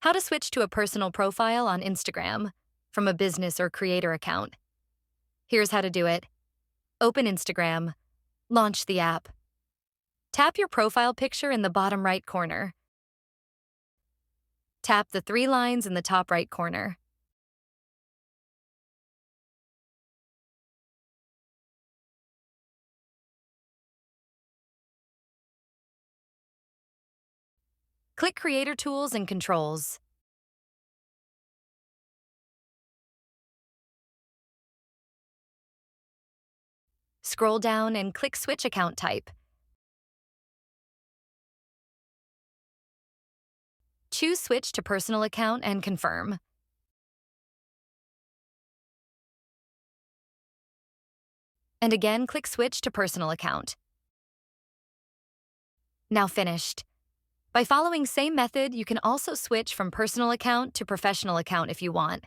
How to switch to a personal profile on Instagram from a business or creator account. Here's how to do it. Open Instagram. Launch the app. Tap your profile picture in the bottom right corner. Tap the three lines in the top right corner. Click Creator Tools and Controls. Scroll down and click Switch Account Type. Choose Switch to Personal Account and confirm. And again, click Switch to Personal Account. Now finished. By following same method, you can also switch from personal account to professional account if you want.